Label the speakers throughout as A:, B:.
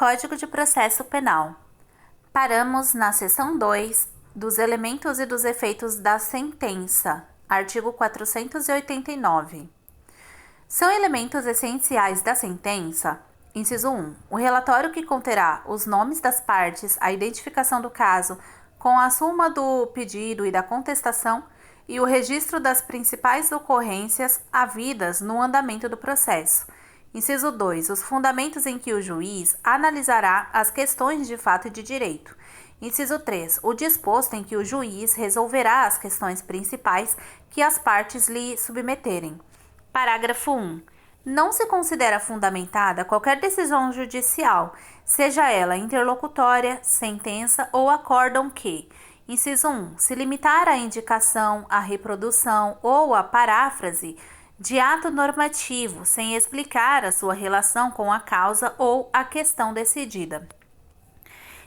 A: Código de Processo Penal. Paramos na seção 2 dos elementos e dos efeitos da sentença, artigo 489. São elementos essenciais da sentença: inciso 1, o relatório que conterá os nomes das partes, a identificação do caso com a suma do pedido e da contestação e o registro das principais ocorrências havidas no andamento do processo. Inciso 2, os fundamentos em que o juiz analisará as questões de fato e de direito. Inciso 3, o disposto em que o juiz resolverá as questões principais que as partes lhe submeterem. Parágrafo 1. Não se considera fundamentada qualquer decisão judicial, seja ela interlocutória, sentença ou acórdão que, inciso 1, se limitar à indicação, à reprodução ou à paráfrase de ato normativo, sem explicar a sua relação com a causa ou a questão decidida.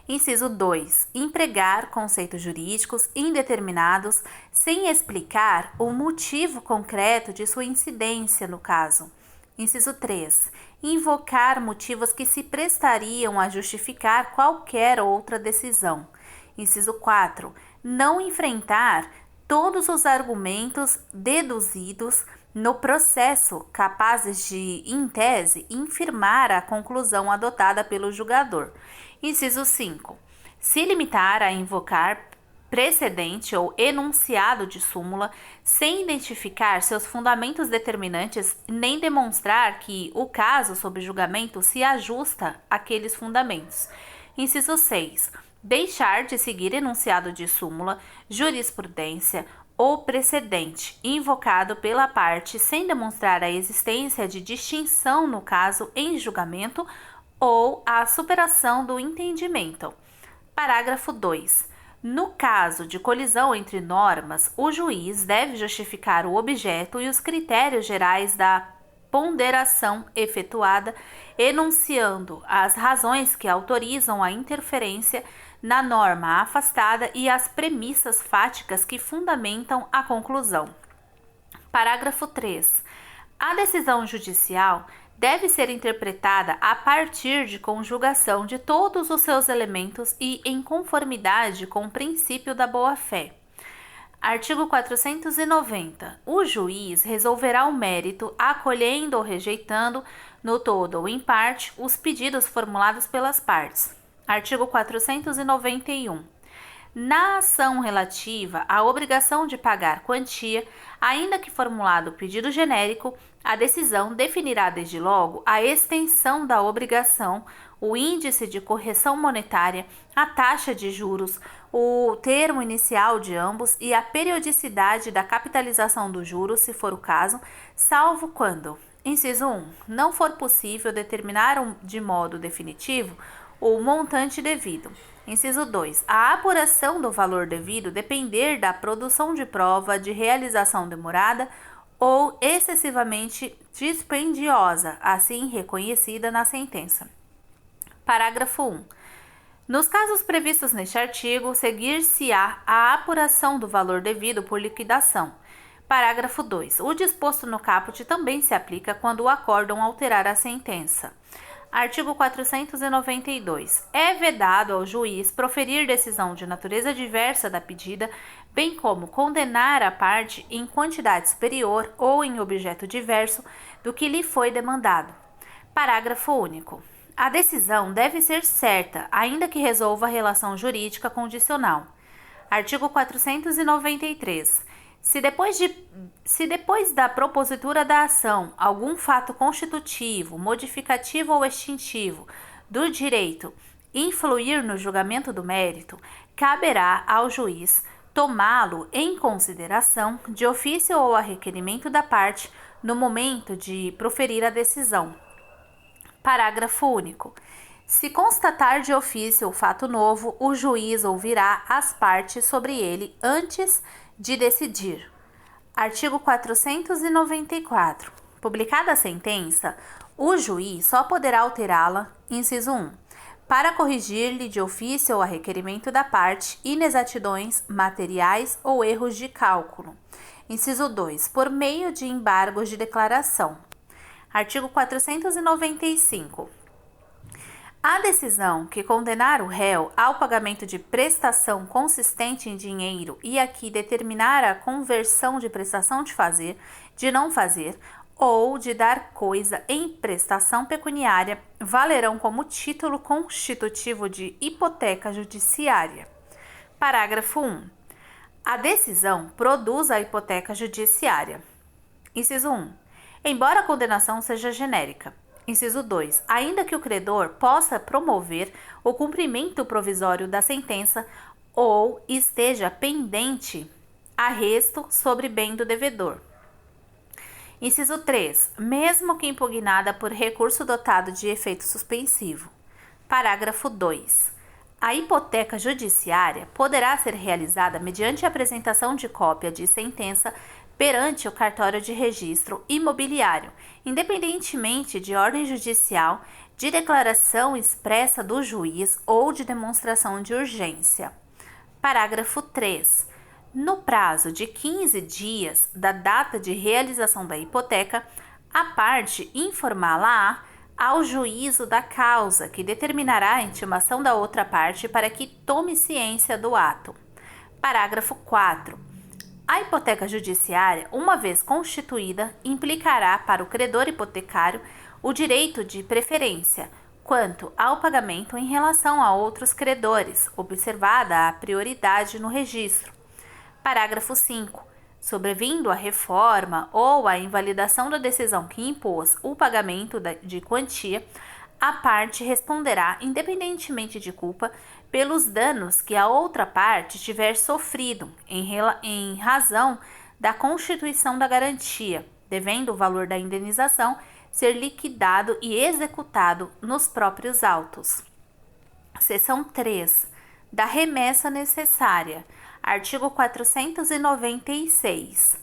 A: Inciso 2. Empregar conceitos jurídicos indeterminados sem explicar o motivo concreto de sua incidência no caso. Inciso 3. Invocar motivos que se prestariam a justificar qualquer outra decisão. Inciso 4. Não enfrentar todos os argumentos deduzidos no processo capazes de, em tese, infirmar a conclusão adotada pelo julgador. Inciso 5. Se limitar a invocar precedente ou enunciado de súmula sem identificar seus fundamentos determinantes nem demonstrar que o caso sob julgamento se ajusta àqueles fundamentos. Inciso 6. Deixar de seguir enunciado de súmula, jurisprudência ou precedente invocado pela parte sem demonstrar a existência de distinção no caso em julgamento ou a superação do entendimento. Parágrafo 2. No caso de colisão entre normas, o juiz deve justificar o objeto e os critérios gerais da ponderação efetuada, enunciando as razões que autorizam a interferência na norma afastada e as premissas fáticas que fundamentam a conclusão. Parágrafo 3. A decisão judicial deve ser interpretada a partir de conjugação de todos os seus elementos e em conformidade com o princípio da boa-fé. Artigo 490. O juiz resolverá o mérito, acolhendo ou rejeitando, no todo ou em parte, os pedidos formulados pelas partes. Artigo 491. Na ação relativa à obrigação de pagar quantia, ainda que formulado o pedido genérico, a decisão definirá desde logo a extensão da obrigação, o índice de correção monetária, a taxa de juros, o termo inicial de ambos e a periodicidade da capitalização dos juros, se for o caso, salvo quando, inciso 1, não for possível determinar de modo definitivo o montante devido. Inciso 2. A apuração do valor devido depender da produção de prova de realização demorada ou excessivamente dispendiosa, assim reconhecida na sentença. Parágrafo 1. Nos casos previstos neste artigo, seguir-se-á a apuração do valor devido por liquidação. Parágrafo 2. O disposto no caput também se aplica quando o acórdão alterar a sentença. Artigo 492. É vedado ao juiz proferir decisão de natureza diversa da pedida, bem como condenar a parte em quantidade superior ou em objeto diverso do que lhe foi demandado. Parágrafo único. A decisão deve ser certa, ainda que resolva a relação jurídica condicional. Artigo 493. Se depois da propositura da ação algum fato constitutivo, modificativo ou extintivo do direito influir no julgamento do mérito, caberá ao juiz tomá-lo em consideração de ofício ou a requerimento da parte no momento de proferir a decisão. Parágrafo único. Se constatar de ofício o fato novo, o juiz ouvirá as partes sobre ele antes de decidir. Artigo 494. Publicada a sentença, o juiz só poderá alterá-la, inciso 1, para corrigir-lhe de ofício ou a requerimento da parte inexatidões materiais ou erros de cálculo. Inciso 2, por meio de embargos de declaração. Artigo 495. A decisão que condenar o réu ao pagamento de prestação consistente em dinheiro e aqui determinar a conversão de prestação de fazer, de não fazer, ou de dar coisa em prestação pecuniária valerão como título constitutivo de hipoteca judiciária. Parágrafo 1. A decisão produz a hipoteca judiciária. Inciso 1. Embora a condenação seja genérica. Inciso 2. Ainda que o credor possa promover o cumprimento provisório da sentença ou esteja pendente arresto sobre bem do devedor. Inciso 3. Mesmo que impugnada por recurso dotado de efeito suspensivo. Parágrafo 2. A hipoteca judiciária poderá ser realizada mediante a apresentação de cópia de sentença perante o cartório de registro imobiliário, independentemente de ordem judicial, de declaração expressa do juiz ou de demonstração de urgência. Parágrafo 3. No prazo de 15 dias da data de realização da hipoteca, a parte informá-la ao juízo da causa, que determinará a intimação da outra parte para que tome ciência do ato. Parágrafo 4. A hipoteca judiciária, uma vez constituída, implicará para o credor hipotecário o direito de preferência quanto ao pagamento em relação a outros credores, observada a prioridade no registro. Parágrafo 5. Sobrevindo a reforma ou a invalidação da decisão que impôs o pagamento de quantia, a parte responderá, independentemente de culpa, pelos danos que a outra parte tiver sofrido em razão da constituição da garantia, devendo o valor da indenização ser liquidado e executado nos próprios autos. Seção 3. Da remessa necessária. Artigo 496.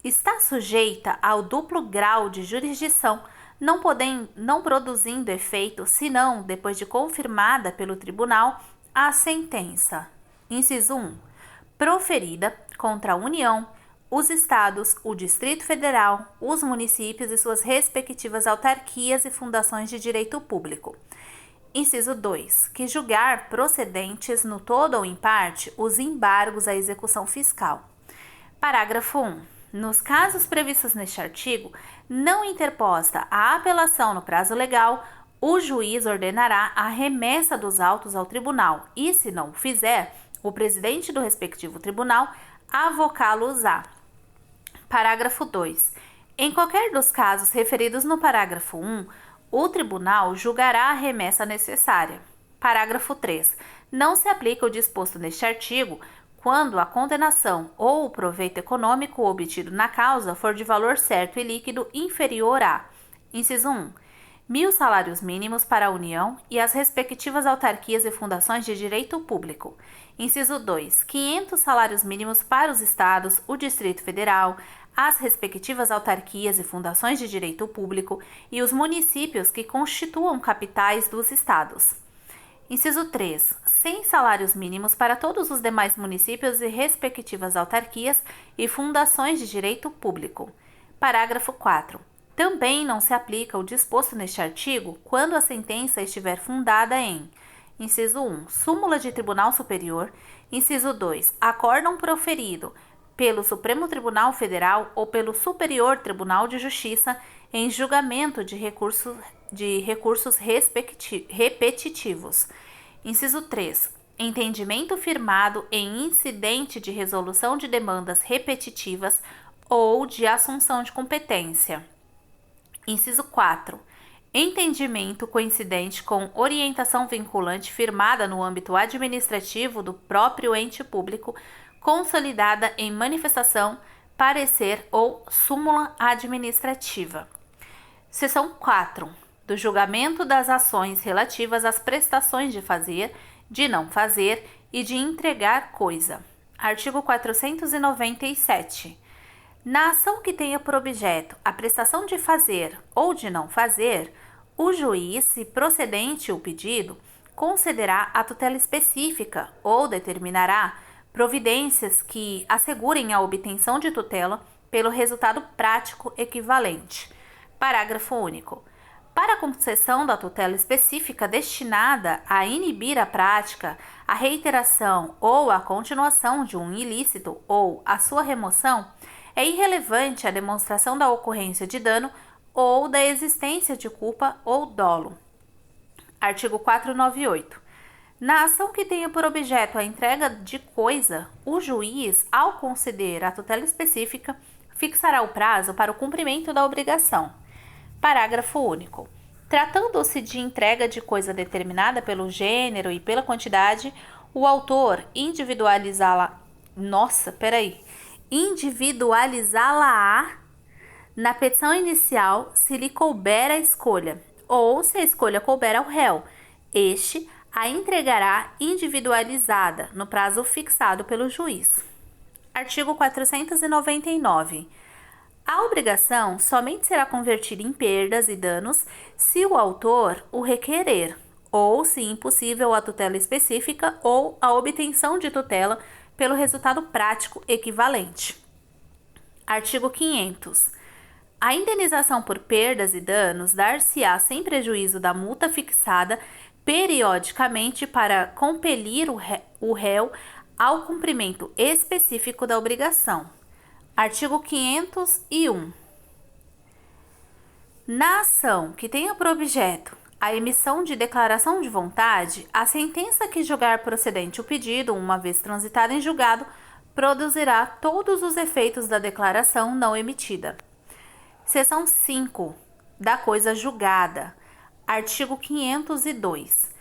A: Está sujeita ao duplo grau de jurisdição, não produzindo efeito, senão depois de confirmada pelo tribunal a sentença. Inciso 1. Proferida contra a União, os Estados, o Distrito Federal, os municípios e suas respectivas autarquias e fundações de direito público. Inciso 2. Que julgar procedentes no todo ou em parte os embargos à execução fiscal. Parágrafo 1. Nos casos previstos neste artigo, não interposta a apelação no prazo legal, o juiz ordenará a remessa dos autos ao tribunal e, se não o fizer, o presidente do respectivo tribunal avocá-los-á. Parágrafo 2. Em qualquer dos casos referidos no parágrafo 1, o tribunal julgará a remessa necessária. Parágrafo 3. Não se aplica o disposto neste artigo quando a condenação ou o proveito econômico obtido na causa for de valor certo e líquido inferior a: inciso 1. 1.000 salários mínimos para a União e as respectivas autarquias e fundações de direito público. Inciso 2. 500 salários mínimos para os Estados, o Distrito Federal, as respectivas autarquias e fundações de direito público e os municípios que constituam capitais dos Estados. Inciso 3. 100 salários mínimos para todos os demais municípios e respectivas autarquias e fundações de direito público. Parágrafo 4. Também não se aplica o disposto neste artigo quando a sentença estiver fundada em: inciso 1. Súmula de Tribunal Superior. Inciso 2. Acórdão proferido pelo Supremo Tribunal Federal ou pelo Superior Tribunal de Justiça em julgamento de recursos repetitivos. Inciso 3. Entendimento firmado em incidente de resolução de demandas repetitivas ou de assunção de competência. Inciso 4. Entendimento coincidente com orientação vinculante firmada no âmbito administrativo do próprio ente público, consolidada em manifestação, parecer ou súmula administrativa. Seção 4. Do julgamento das ações relativas às prestações de fazer, de não fazer e de entregar coisa. Artigo 497. Na ação que tenha por objeto a prestação de fazer ou de não fazer, o juiz, se procedente o pedido, concederá a tutela específica ou determinará providências que assegurem a obtenção de tutela pelo resultado prático equivalente. Parágrafo único. Para a concessão da tutela específica destinada a inibir a prática, a reiteração ou a continuação de um ilícito ou a sua remoção, é irrelevante a demonstração da ocorrência de dano ou da existência de culpa ou dolo. Artigo 498. Na ação que tenha por objeto a entrega de coisa, o juiz, ao conceder a tutela específica, fixará o prazo para o cumprimento da obrigação. Parágrafo único. Tratando-se de entrega de coisa determinada pelo gênero e pela quantidade, o autor individualizá-la-á na petição inicial se lhe couber a escolha, ou se a escolha couber ao réu. Este a entregará individualizada no prazo fixado pelo juiz. Artigo 499. A obrigação somente será convertida em perdas e danos se o autor o requerer, ou se impossível a tutela específica ou a obtenção de tutela pelo resultado prático equivalente. Artigo 500. A indenização por perdas e danos dar-se-á sem prejuízo da multa fixada periodicamente para compelir o réu ao cumprimento específico da obrigação. Artigo 501. Na ação que tenha por objeto a emissão de declaração de vontade, a sentença que julgar procedente o pedido, uma vez transitada em julgado, produzirá todos os efeitos da declaração não emitida. Seção 5. Da coisa julgada. Artigo 502.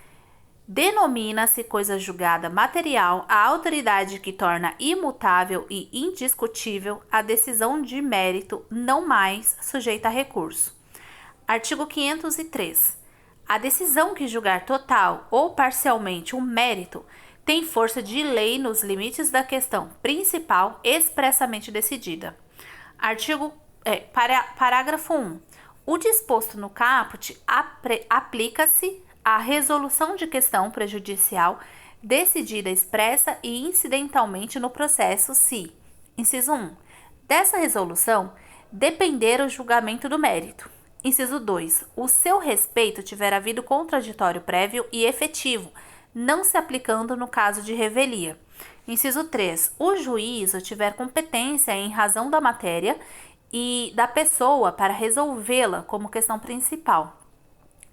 A: Denomina-se coisa julgada material a autoridade que torna imutável e indiscutível a decisão de mérito não mais sujeita a recurso. Artigo 503. A decisão que julgar total ou parcialmente um mérito tem força de lei nos limites da questão principal expressamente decidida. Parágrafo 1. O disposto no caput aplica-se à resolução de questão prejudicial decidida expressa e incidentalmente no processo se, inciso 1, dessa resolução depender o julgamento do mérito. Inciso 2, o seu respeito tiver havido contraditório prévio e efetivo, não se aplicando no caso de revelia. Inciso 3, o juízo tiver competência em razão da matéria e da pessoa para resolvê-la como questão principal.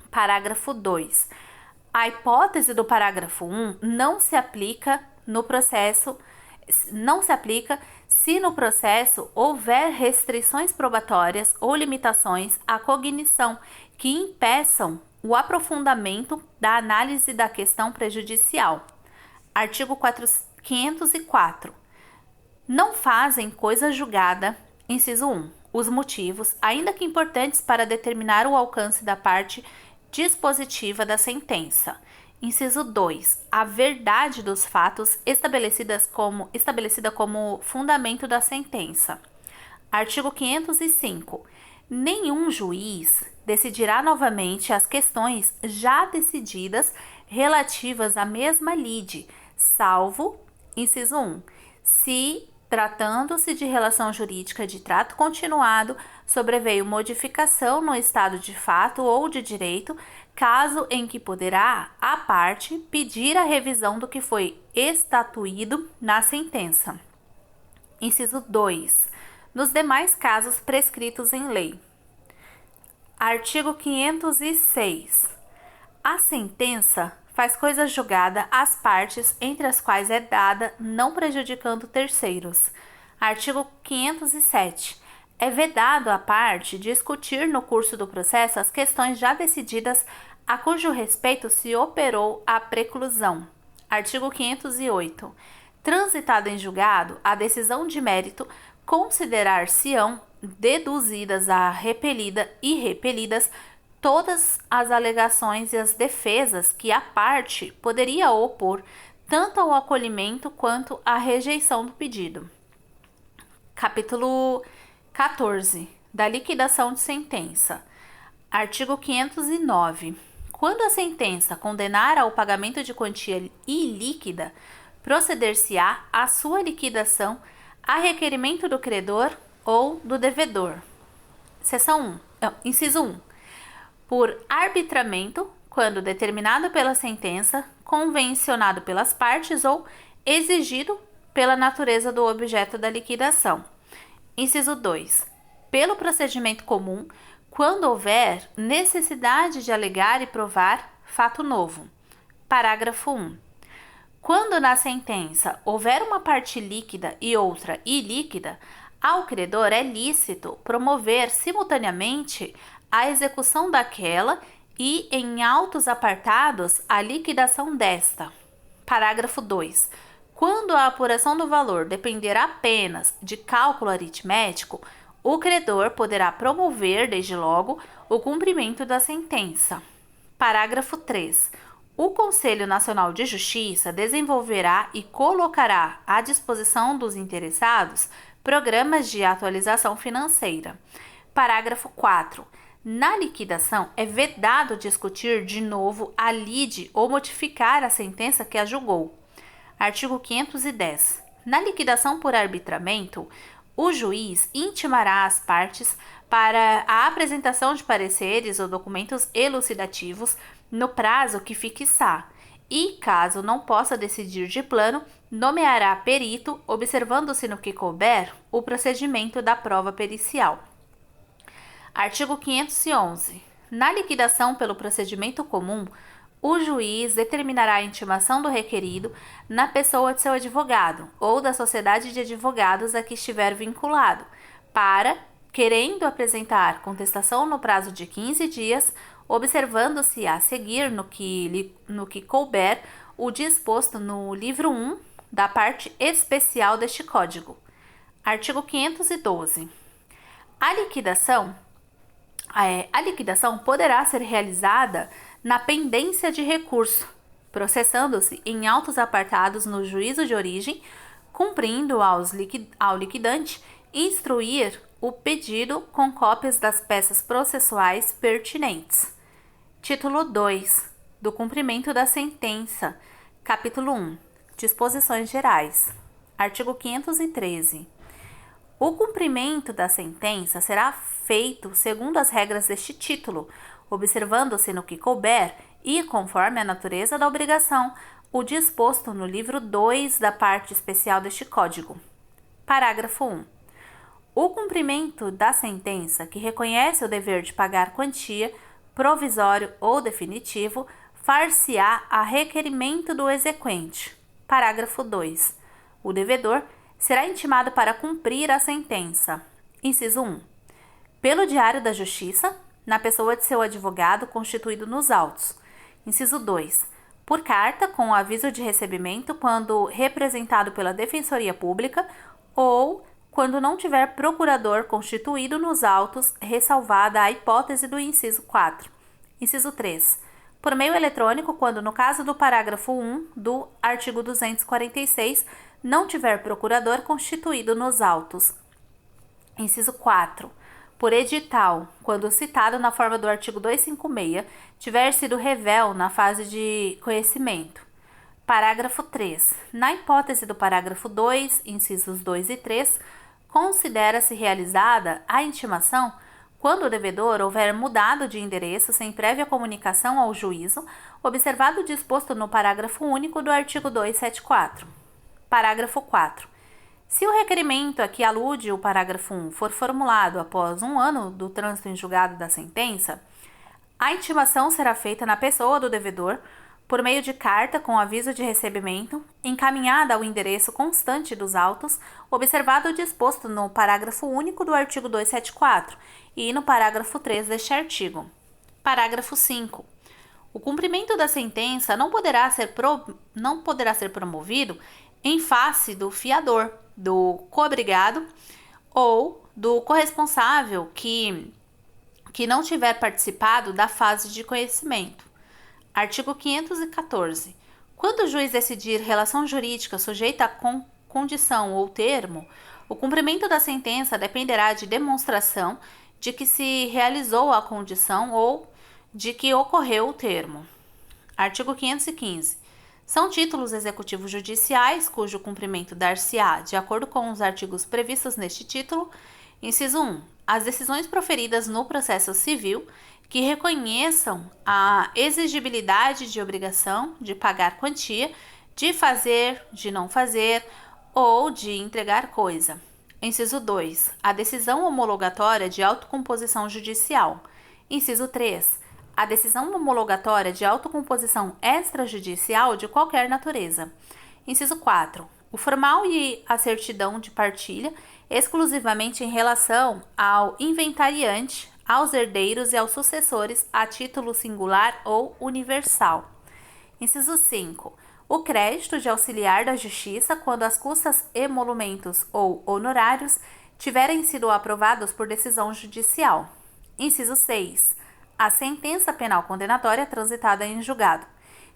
A: Parágrafo 2. A hipótese do parágrafo 1 não se aplica se no processo houver restrições probatórias ou limitações à cognição que impeçam o aprofundamento da análise da questão prejudicial. Artigo 504. Não fazem coisa julgada, inciso 1, os motivos, ainda que importantes para determinar o alcance da parte dispositiva da sentença. Inciso 2. A verdade dos fatos estabelecida como fundamento da sentença. Artigo 505. Nenhum juiz decidirá novamente as questões já decididas relativas à mesma lide, salvo, inciso 1, se, tratando-se de relação jurídica de trato continuado, sobreveio modificação no estado de fato ou de direito, caso em que poderá a parte pedir a revisão do que foi estatuído na sentença. Inciso 2. Nos demais casos prescritos em lei. Artigo 506. A sentença faz coisa julgada às partes entre as quais é dada, não prejudicando terceiros. Artigo 507. É vedado à parte discutir no curso do processo as questões já decididas a cujo respeito se operou a preclusão. Artigo 508. Transitada em julgado, a decisão de mérito considerar-se-ão deduzidas a repelida e repelidas todas as alegações e as defesas que a parte poderia opor tanto ao acolhimento quanto à rejeição do pedido. Capítulo 14. Da liquidação de sentença. Artigo 509. Quando a sentença condenar ao pagamento de quantia ilíquida, proceder-se-á à sua liquidação a requerimento do credor ou do devedor. Inciso 1. por arbitramento, quando determinado pela sentença, convencionado pelas partes ou exigido pela natureza do objeto da liquidação. Inciso 2. Pelo procedimento comum, quando houver necessidade de alegar e provar fato novo. Parágrafo 1. Quando na sentença houver uma parte líquida e outra ilíquida, ao credor é lícito promover simultaneamente a execução daquela e, em autos apartados, a liquidação desta. Parágrafo 2. Quando a apuração do valor depender apenas de cálculo aritmético, o credor poderá promover, desde logo, o cumprimento da sentença. Parágrafo 3. O Conselho Nacional de Justiça desenvolverá e colocará à disposição dos interessados programas de atualização financeira. Parágrafo 4. Na liquidação, é vedado discutir de novo a lide ou modificar a sentença que a julgou. Artigo 510. Na liquidação por arbitramento, o juiz intimará as partes para a apresentação de pareceres ou documentos elucidativos no prazo que fixar e, caso não possa decidir de plano, nomeará perito, observando-se no que couber o procedimento da prova pericial. Artigo 511. Na liquidação pelo procedimento comum, o juiz determinará a intimação do requerido na pessoa de seu advogado ou da sociedade de advogados a que estiver vinculado, para, querendo apresentar contestação no prazo de 15 dias, observando-se a seguir no que couber o disposto no livro 1 da parte especial deste Código. Artigo 512. A liquidação poderá ser realizada na pendência de recurso, processando-se em autos apartados no juízo de origem, cumprindo ao liquidante instruir o pedido com cópias das peças processuais pertinentes. Título 2. Do cumprimento da sentença. Capítulo 1. Disposições gerais. Artigo 513. O cumprimento da sentença será feito segundo as regras deste título, observando-se no que couber e, conforme a natureza da obrigação, o disposto no livro 2 da parte especial deste Código. Parágrafo 1. O cumprimento da sentença que reconhece o dever de pagar quantia, provisório ou definitivo, far-se-á a requerimento do exequente. Parágrafo 2. O devedor será intimado para cumprir a sentença. Inciso 1. Pelo Diário da Justiça, na pessoa de seu advogado constituído nos autos. Inciso 2. Por carta, com aviso de recebimento quando representado pela Defensoria Pública ou quando não tiver procurador constituído nos autos, ressalvada a hipótese do inciso 4. Inciso 3. Por meio eletrônico, quando no caso do parágrafo 1 do artigo 246 não tiver procurador constituído nos autos. Inciso 4. Por edital, quando citado na forma do artigo 256, tiver sido revel na fase de conhecimento. Parágrafo 3. Na hipótese do parágrafo 2, incisos 2 e 3, considera-se realizada a intimação quando o devedor houver mudado de endereço sem prévia comunicação ao juízo, observado o disposto no parágrafo único do artigo 274. Parágrafo 4. Se o requerimento a que alude o parágrafo 1 for formulado após 1 ano do trânsito em julgado da sentença, a intimação será feita na pessoa do devedor por meio de carta com aviso de recebimento, encaminhada ao endereço constante dos autos, observado o disposto no parágrafo único do artigo 274 e no parágrafo 3 deste artigo. Parágrafo 5. O cumprimento da sentença não poderá ser promovido em face do fiador, do cobrigado ou do corresponsável que não tiver participado da fase de conhecimento. Artigo 514. Quando o juiz decidir relação jurídica sujeita a condição ou termo, o cumprimento da sentença dependerá de demonstração de que se realizou a condição ou de que ocorreu o termo. Artigo 515. São títulos executivos judiciais cujo cumprimento dar-se-á de acordo com os artigos previstos neste título. Inciso 1. as decisões proferidas no processo civil que reconheçam a exigibilidade de obrigação de pagar quantia, de fazer, de não fazer ou de entregar coisa. Inciso 2. A decisão homologatória de autocomposição judicial. Inciso 3. A decisão homologatória de autocomposição extrajudicial de qualquer natureza. Inciso 4. O formal e a certidão de partilha exclusivamente em relação ao inventariante, aos herdeiros e aos sucessores a título singular ou universal. Inciso 5. O crédito de auxiliar da justiça quando as custas, emolumentos ou honorários tiverem sido aprovados por decisão judicial. Inciso 6. A sentença penal condenatória transitada em julgado.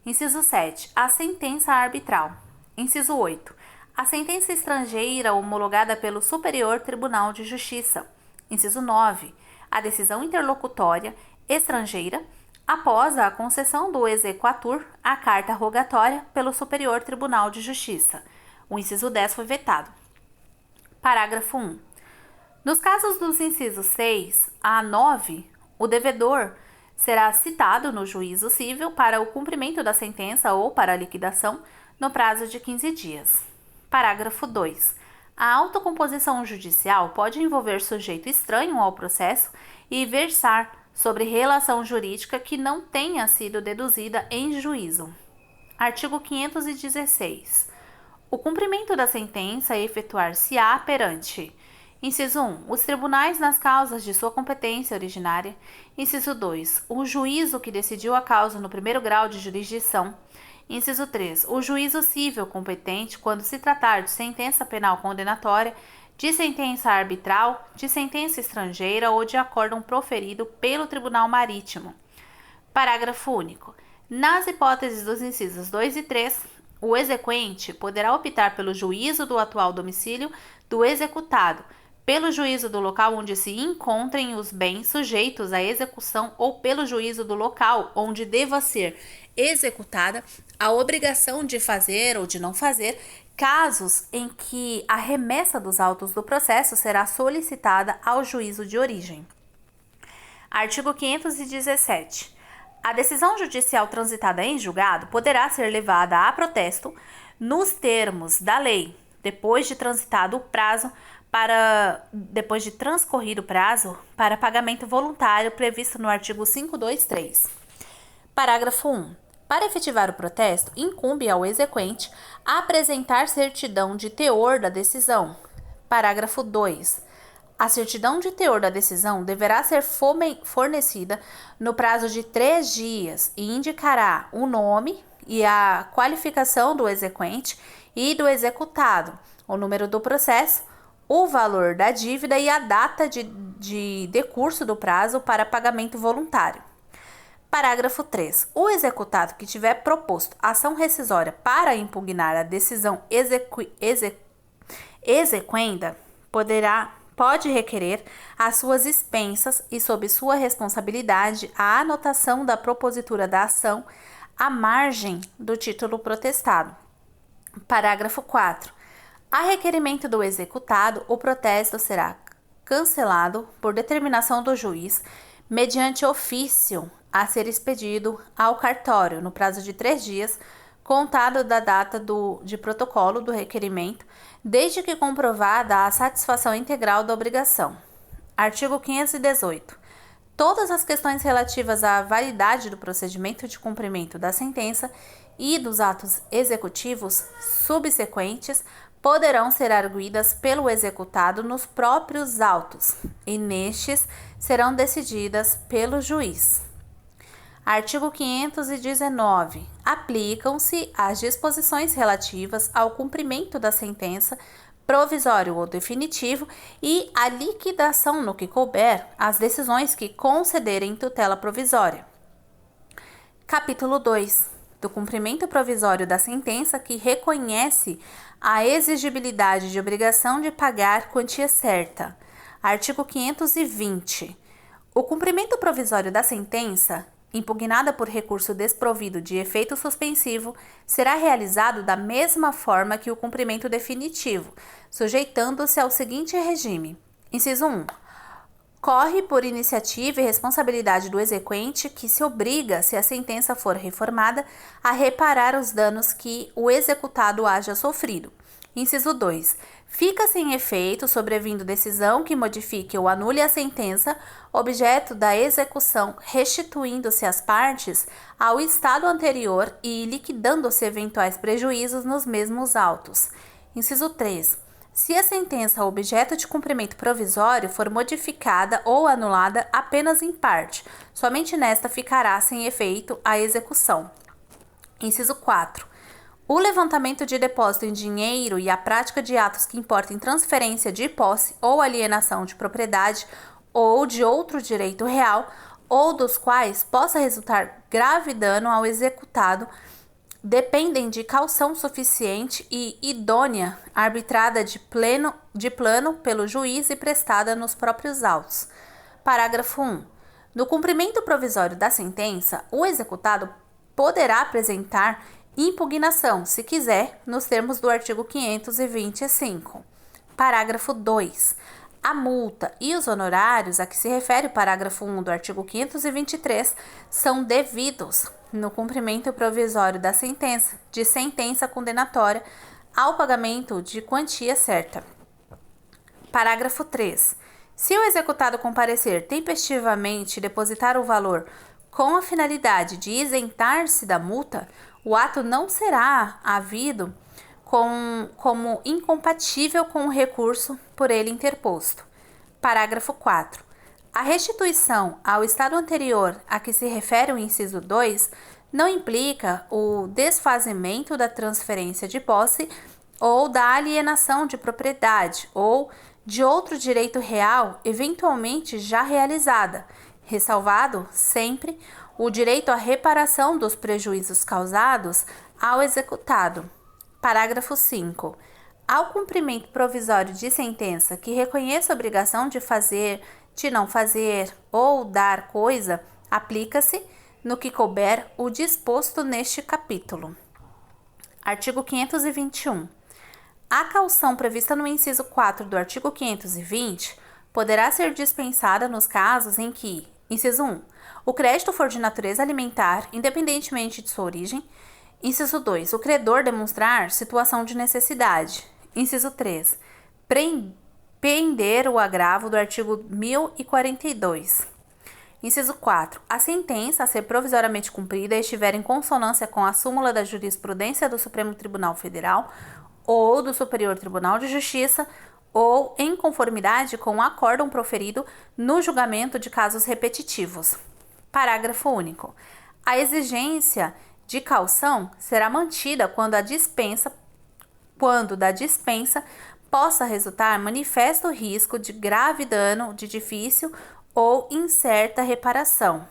A: Inciso 7. A sentença arbitral. Inciso 8. A sentença estrangeira homologada pelo Superior Tribunal de Justiça. Inciso 9. A decisão interlocutória estrangeira após a concessão do exequatur à carta rogatória pelo Superior Tribunal de Justiça. O inciso 10 foi vetado. Parágrafo 1. Nos casos dos incisos 6 a 9, o devedor será citado no juízo civil para o cumprimento da sentença ou para a liquidação no prazo de 15 dias. Parágrafo 2. A autocomposição judicial pode envolver sujeito estranho ao processo e versar sobre relação jurídica que não tenha sido deduzida em juízo. Artigo 516. O cumprimento da sentença efetuar-se-á perante: inciso 1. Os tribunais nas causas de sua competência originária. Inciso 2. O juízo que decidiu a causa no primeiro grau de jurisdição. Inciso 3. O juízo civil competente quando se tratar de sentença penal condenatória, de sentença arbitral, de sentença estrangeira ou de acórdão proferido pelo Tribunal Marítimo. Parágrafo único. Nas hipóteses dos incisos 2 e 3, o exequente poderá optar pelo juízo do atual domicílio do executado, pelo juízo do local onde se encontrem os bens sujeitos à execução ou pelo juízo do local onde deva ser executada a obrigação de fazer ou de não fazer, casos em que a remessa dos autos do processo será solicitada ao juízo de origem. Artigo 517. A decisão judicial transitada em julgado poderá ser levada a protesto nos termos da lei, depois de transcorrido o prazo para pagamento voluntário previsto no artigo 523. Parágrafo 1. Para efetivar o protesto, incumbe ao exequente apresentar certidão de teor da decisão. Parágrafo 2. A certidão de teor da decisão deverá ser fornecida no prazo de 3 dias e indicará o nome e a qualificação do exequente e do executado, o número do processo, o valor da dívida e a data de decurso do prazo para pagamento voluntário. Parágrafo 3. O executado que tiver proposto ação rescisória para impugnar a decisão exequenda pode requerer às suas expensas e sob sua responsabilidade a anotação da propositura da ação à margem do título protestado. Parágrafo 4. A requerimento do executado, o protesto será cancelado por determinação do juiz mediante ofício a ser expedido ao cartório no prazo de 3 dias, contado da data de protocolo do requerimento, desde que comprovada a satisfação integral da obrigação. Artigo 518. Todas as questões relativas à validade do procedimento de cumprimento da sentença e dos atos executivos subsequentes poderão ser arguidas pelo executado nos próprios autos, e nestes serão decididas pelo juiz. Artigo 519. Aplicam-se as disposições relativas ao cumprimento da sentença, provisório ou definitivo, e à liquidação no que couber, as decisões que concederem tutela provisória. Capítulo 2. Do cumprimento provisório da sentença que reconhece a exigibilidade de obrigação de pagar quantia certa. Artigo 520. O cumprimento provisório da sentença, impugnada por recurso desprovido de efeito suspensivo, será realizado da mesma forma que o cumprimento definitivo, sujeitando-se ao seguinte regime. Inciso 1. corre por iniciativa e responsabilidade do exequente, que se obriga, se a sentença for reformada, a reparar os danos que o executado haja sofrido. Inciso 2. Fica sem efeito, sobrevindo decisão que modifique ou anule a sentença, objeto da execução, restituindo-se as partes ao estado anterior e liquidando-se eventuais prejuízos nos mesmos autos. Inciso 3. Se a sentença objeto de cumprimento provisório for modificada ou anulada apenas em parte, somente nesta ficará sem efeito a execução. Inciso 4. O levantamento de depósito em dinheiro e a prática de atos que importem transferência de posse ou alienação de propriedade ou de outro direito real, ou dos quais possa resultar grave dano ao executado, dependem de caução suficiente e idônea, arbitrada de plano pelo juiz e prestada nos próprios autos. Parágrafo 1. No cumprimento provisório da sentença, o executado poderá apresentar impugnação, se quiser, nos termos do artigo 525. Parágrafo 2. A multa e os honorários a que se refere o parágrafo 1 do artigo 523 são devidos no cumprimento provisório da sentença, de sentença condenatória, ao pagamento de quantia certa. Parágrafo 3. Se o executado comparecer tempestivamente e depositar o valor com a finalidade de isentar-se da multa, o ato não será havido como incompatível com o recurso por ele interposto. Parágrafo 4. A restituição ao estado anterior a que se refere o inciso 2 não implica o desfazimento da transferência de posse ou da alienação de propriedade ou de outro direito real eventualmente já realizada, ressalvado sempre o direito à reparação dos prejuízos causados ao executado. Parágrafo 5. Ao cumprimento provisório de sentença que reconheça a obrigação de fazer, de não fazer ou dar coisa, aplica-se, no que couber, o disposto neste capítulo. Artigo 521. A caução prevista no inciso 4 do artigo 520 poderá ser dispensada nos casos em que, inciso 1, o crédito for de natureza alimentar, independentemente de sua origem. Inciso 2, o credor demonstrar situação de necessidade. Inciso 3, pender o agravo do artigo 1042. Inciso 4, a sentença a ser provisoriamente cumprida estiver em consonância com a súmula da jurisprudência do Supremo Tribunal Federal ou do Superior Tribunal de Justiça ou em conformidade com o acórdão proferido no julgamento de casos repetitivos. Parágrafo único. A exigência de caução será mantida quando da dispensa possa resultar manifesto risco de grave dano de difícil ou incerta reparação.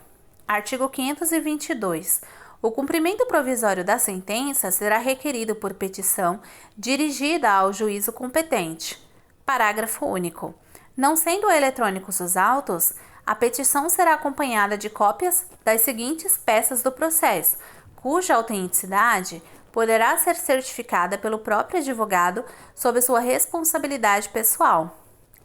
A: Artigo 522. O cumprimento provisório da sentença será requerido por petição dirigida ao juízo competente. Parágrafo único. Não sendo eletrônicos os autos, a petição será acompanhada de cópias das seguintes peças do processo, cuja autenticidade poderá ser certificada pelo próprio advogado sob sua responsabilidade pessoal.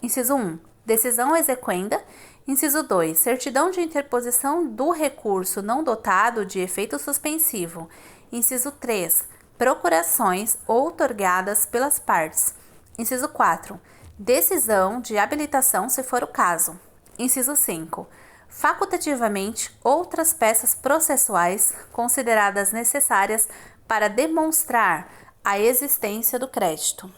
A: Inciso 1. Decisão exequenda. Inciso 2. Certidão de interposição do recurso não dotado de efeito suspensivo. Inciso 3. Procurações outorgadas pelas partes. Inciso 4. Decisão de habilitação, se for o caso. Inciso 5. Facultativamente, outras peças processuais consideradas necessárias para demonstrar a existência do crédito.